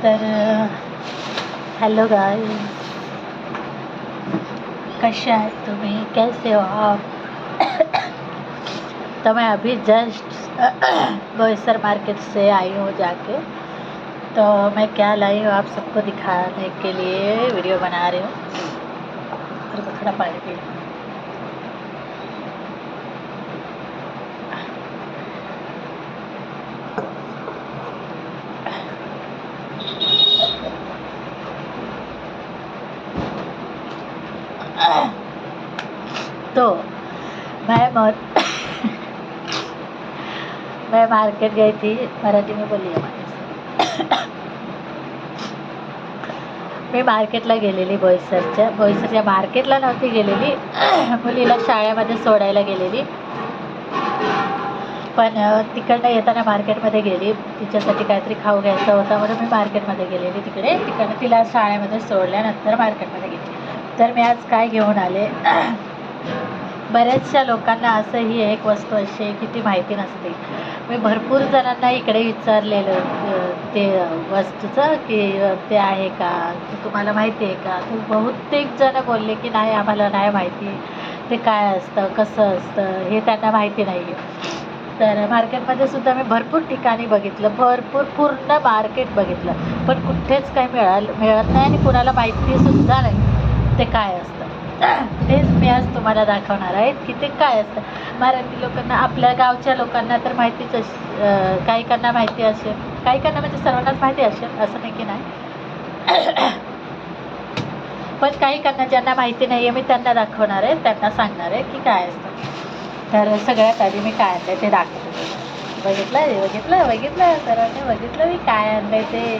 तर hello guys, कैसे हैं तुम्हें, कैसे हो आप? तो मैं अभी जस्ट बोईसर मार्केट से आई हूँ जाके। तो मैं क्या लाई हूँ आप सबको दिखाने के लिए वीडियो बना रही हूँ। और थोड़ा पानी पी लूँ। तो मैं मार्केट गई थी, मराठी में बोलली माझ्याशी। मी मार्केटला गेलेली बोईसरच्या मार्केटला नव्हती गेलेली, मुलीला शाळेमध्ये सोडायला गेलेली. पण तिकडनं येताना मार्केटमध्ये गेली, तिच्यासाठी काहीतरी खाऊ घ्यायचं होता म्हणून मी मार्केटमध्ये गेलेली. तिकडनं तिला शाळेमध्ये सोडल्यानंतर मार्केटमध्ये गेली. तर मी आज काय घेऊन आले, बऱ्याचशा लोकांना असंही एक वस्तू अशी आहे की ती माहिती नसते. मी भरपूर जणांना इकडे विचारलेलं ते वस्तूचं की ते आहे का, ते तुम्हाला माहिती आहे का. तर बहुतेक जण बोलले की नाही, आम्हाला नाही माहिती ते काय असतं, कसं असतं, हे त्यांना माहिती नाही आहे. तर मार्केटमध्ये सुद्धा मी भरपूर ठिकाणी बघितलं, पूर्ण मार्केट बघितलं, पण कुठेच काही मिळत नाही आणि कुणाला माहितीसुद्धा नाही ते काय असतं. तेच मी आज तुम्हाला दाखवणार आहे की ते काय असतं. मराठी लोकांना, आपल्या गावच्या लोकांना तर माहितीच काहीकांना माहिती असेल, काहीकांना म्हणजे सर्वांनाच माहिती असेल, असं नाही की नाही. पण काहीकांना ज्यांना माहिती नाही आहे, मी त्यांना दाखवणार आहे, त्यांना सांगणार आहे की काय असतं. तर सगळ्यात आधी मी काय आणलं ते दाखवते. बघितलं सर्वांनी बघितलं मी काय आणलं ते.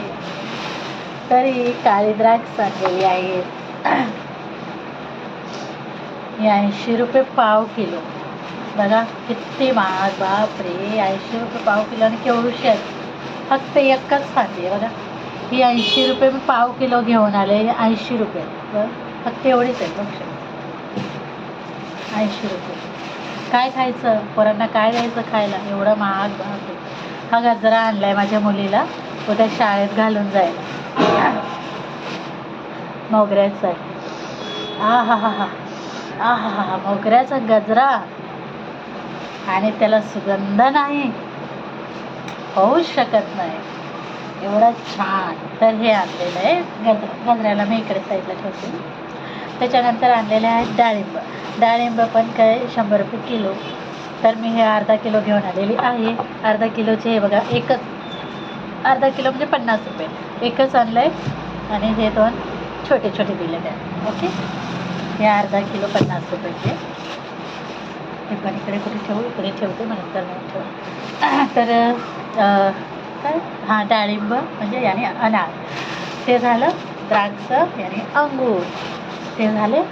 तर ही काळी द्राक्ष आणलेली आहे. ही 80 रुपये पाव किलो. बघा किती महाग, बापरे. 80 रुपये पाव किलो आणि केवढूशी आहेत. फक्त एकच फांदी आहे बघा. ही 80 रुपये मी पाव किलो घेऊन आले. 80 रुपये बघ, फक्त एवढीच आहे. बघ 80 रुपये. काय खायचं पोरांना, काय द्यायचं खायला, एवढं महाग, बापरे. हा गजरा आणलाय माझ्या मुलीला, उद्या शाळेत घालून जायला. मोगऱ्याचा आहे. हा मोगऱ्याचा गजरा आणि त्याला सुगंध नाही, होऊच शकत नाही, एवढा छान. तर हे आणलेलं आहे गजऱ्याला मी इकडे साईडला ठेवते. त्याच्यानंतर आणलेले आहेत डाळिंब पण काय 100 रुपये किलो. तर मी हे अर्धा किलो घेऊन आलेली आहे. अर्धा किलोचे हे बघा, एकच अर्धा किलो म्हणजे 50 रुपये एकच आणलं आहे. आणि हे दोन छोटे छोटे दिलेले आहेत. ओके, हे अर्धा किलो 50 रुपयाचे. हे पण इकडे कुठे ठेवू, इकडे ठेवते म्हणून तर नाही ठेवू. तर काय, हां, डाळिंब म्हणजे याने अनार, ते झालं. द्राक्ष याने अंगूर, ते झाले.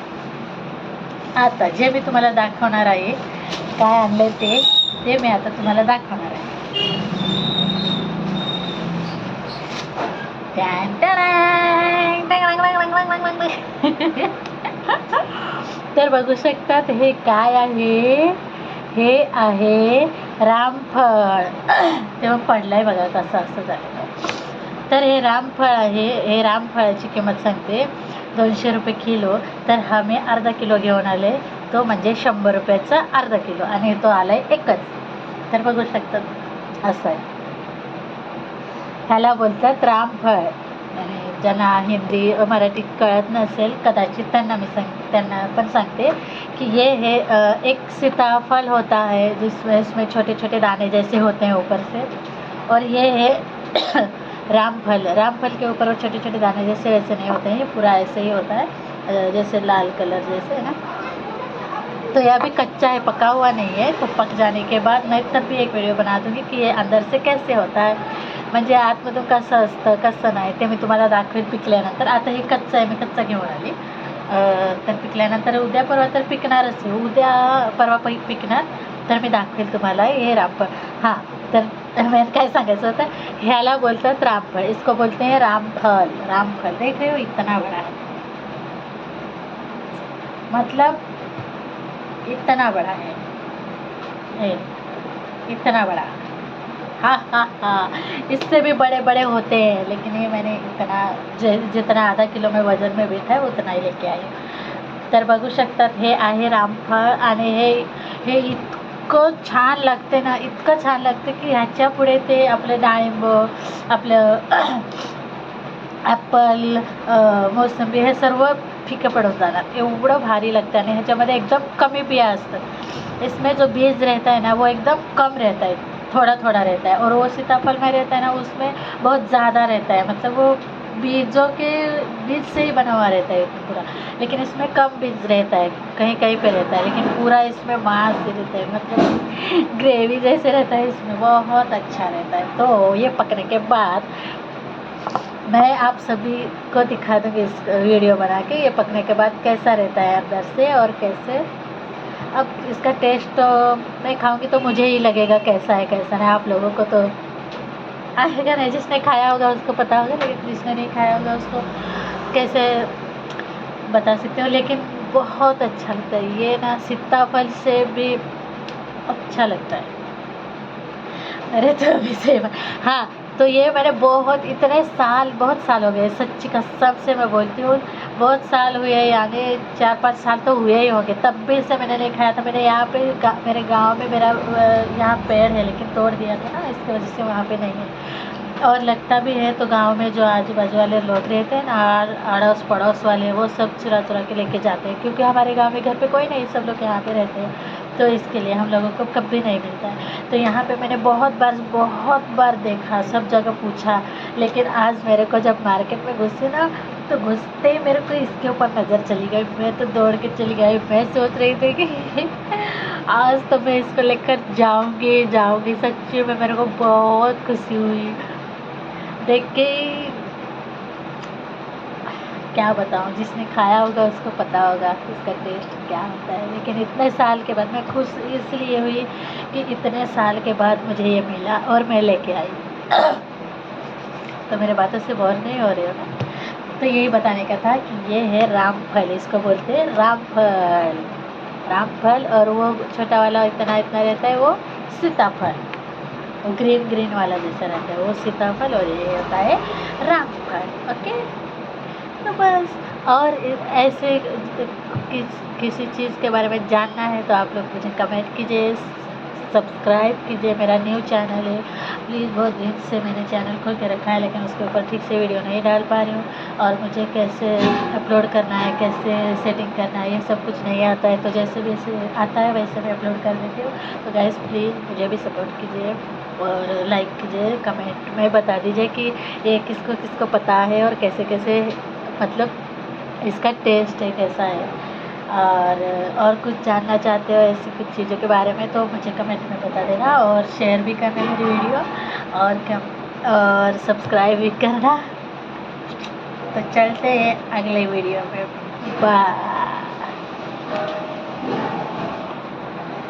आता जे मी तुम्हाला दाखवणार आहे, काय आणलं ते मी आता तुम्हाला दाखवणार आहे. तर बघू शकतात हे काय आहे. हे आहे रामफळ. तेव्हा पडलाय बघा कसं असं झालं. तर हे रामफळ आहे. हे रामफळाची किंमत सांगते, 200 रुपये किलो. तर हा मी अर्धा किलो घेऊन आले, तो म्हणजे 100 रुपयाचा अर्धा किलो, आणि तो आलाय एकच. तर बघू शकतात असं आहे. ह्याला बोलतात रामफळ. आणि ज्यांना हिंदी मराठी कळत नसेल कदाचित, त्यांना पण सांगते कि ये है एक सीताफल होता है जिसमें छोटे छोटे दाने जैसे होते हैं ऊपर से, और ये है रामफल के ऊपर वो छोटे छोटे दाने जैसे वैसे नहीं होते हैं, ये पूरा ऐसे ही होता है, जैसे लाल कलर जैसे है ना. तो यह अभी कच्चा है, पका हुआ नहीं है. तो पक जाने के बाद मैं तब भी एक वीडियो बना दूँगी की ये अंदर से कैसे होता है, म्हणजे आतमधून कसं असतं कसं नाही ते मी तुम्हाला दाखवेन पिकल्यानंतर. आता हे कच्चं आहे, मी कच्चा घेऊन आली. तर पिकल्यानंतर उद्या परवा तर पिकणारच आहे, उद्या परवा पिकणार. तर मी दाखवेल तुम्हाला हे रामफळ. हां, तर मी काय सांगायचं होतं, ह्याला बोलतात रामफळ. इसको बोलते हैं रामफल. देख रहे हो, इतना बड़ा है, मतलब इतना बड़ा है, इतना बड़ा. हाँ हाँ हाँ, इससे भी बड़े बड़े होते हैं, लेकिन ये मैंने इतना जितना आधा किलो में वजन में भेटत आहे उतना ही लेके आई हूँ. तर बघू शकतात हे आहे रामफळ आणि हे इतकं छान लागते ना, इतकं छान लागते की ह्याच्या पुढे ते आपलं डाळिंब, आपलं ॲपल, मोसंबी हे सर्व फिके पडून जाणार, एवढं भारी लगता है. आणि ह्याच्यामध्ये एकदम कमी बिया असतात. इसमें जो बीज रहता है ना वो एकदम कम रहता है, थोड़ा थोड़ा रहता है. और वो सीताफल में रहता है ना उसमें बहुत ज़्यादा रहता है, मतलब वो बीजों के बीज से ही बना हुआ रहता है पूरा. लेकिन इसमें कम बीज रहता है, कहीं कहीं पे रहता है, लेकिन पूरा इसमें मांस से रहता है, मतलब ग्रेवी जैसे रहता है इसमें, बहुत अच्छा रहता है. तो ये पकने के बाद मैं आप सभी को दिखा दूँगी इस वीडियो बना के, ये पकने के बाद कैसा रहता है अंदर से और कैसे. अब इसका टेस्ट तो मैं खाऊंगी तो मुझे ही लगेगा कैसा है कैसा नहीं, आप लोगों को तो आएगा नहीं, जिसने खाया होगा उसको पता होगा, लेकिन जिसने नहीं खाया होगा उसको कैसे बता सकते हो. लेकिन बहुत अच्छा लगता है ये ना, सीताफल से भी अच्छा लगता है. अरे तो अभी से हाँ, तो ये मैंने बहुत साल हो गए, सच्ची कसम से मैं बोलती हूँ, बहुत साल हुए, यानी 4-5 साल तो हुए ही होंगे, तब भी से मैंने नहीं खाया था. मैंने यहाँ पे मेरे गांव में मेरा यहाँ पेड़ है, लेकिन तोड़ दिया था ना, इसकी वजह से वहाँ पे नहीं है. और लगता भी है तो गांव में जो आजू बाजू वाले लोग रहते हैं ना, अड़ोस पड़ोस वाले, वो सब चुरा चुरा के लेके जाते हैं, क्योंकि हमारे गांव में घर पे कोई नहीं, सब लोग यहाँ पे रहते हैं, तो इसके लिए हम लोगों को कभी नहीं मिलता है. तो यहाँ पे मैंने बहुत बार देखा, सब जगह पूछा, लेकिन आज मेरे को जब मार्केट में घुसी ना, तो घुसते ही मेरे को इसके ऊपर नज़र चली गई. मैं तो दौड़ के चली गई, मैं सोच रही थी कि आज तो मैं इसको लेकर जाऊँगी. सच्ची में मेरे को बहुत खुशी हुई देख के, क्या बताऊँ, जिसने खाया होगा उसको पता होगा इसका टेस्ट क्या होता है. लेकिन इतने साल के बाद मैं खुश इसलिए हुई कि इतने साल के बाद मुझे ये मिला और मैं लेके आई. तो मेरे बातों से बोर नहीं हो रही हो ना. तो यही बताने का था कि ये है रामफल, इसको बोलते हैं रामफल. और वो छोटा वाला इतना रहता है वो सीताफल, ग्रीन वाला जैसा रहता है वो सीताफल, और ये होता है रामफल. ओके, तो बस. और ऐसे किसी चीज़ के बारे में जानना है तो आप लोग मुझे कमेंट कीजिए, सब्सक्राइब कीजिए. मेरा न्यू चैनल है, प्लीज़. बहुत दिन से मैंने चैनल खोल के रखा है, लेकिन उसके ऊपर ठीक से वीडियो नहीं डाल पा रही हूँ, और मुझे कैसे अपलोड करना है, कैसे सेटिंग करना है, ये सब कुछ नहीं आता है. तो जैसे भी आता है वैसे मैं अपलोड कर देती हूँ. तो गाइस प्लीज़ मुझे भी सपोर्ट कीजिए और लाइक कीजिए, कमेंट में बता दीजिए कि ये किसको किसको पता है और कैसे कैसे, मतलब इसका टेस्ट है कैसा है. और कुछ जानना चाहते हो ऐसी कुछ चीज़ों के बारे में तो मुझे कमेंट में बता देना, और शेयर भी करना मेरी वीडियो, और सब्सक्राइब भी करना. तो चलते हैं अगले वीडियो में, बाय.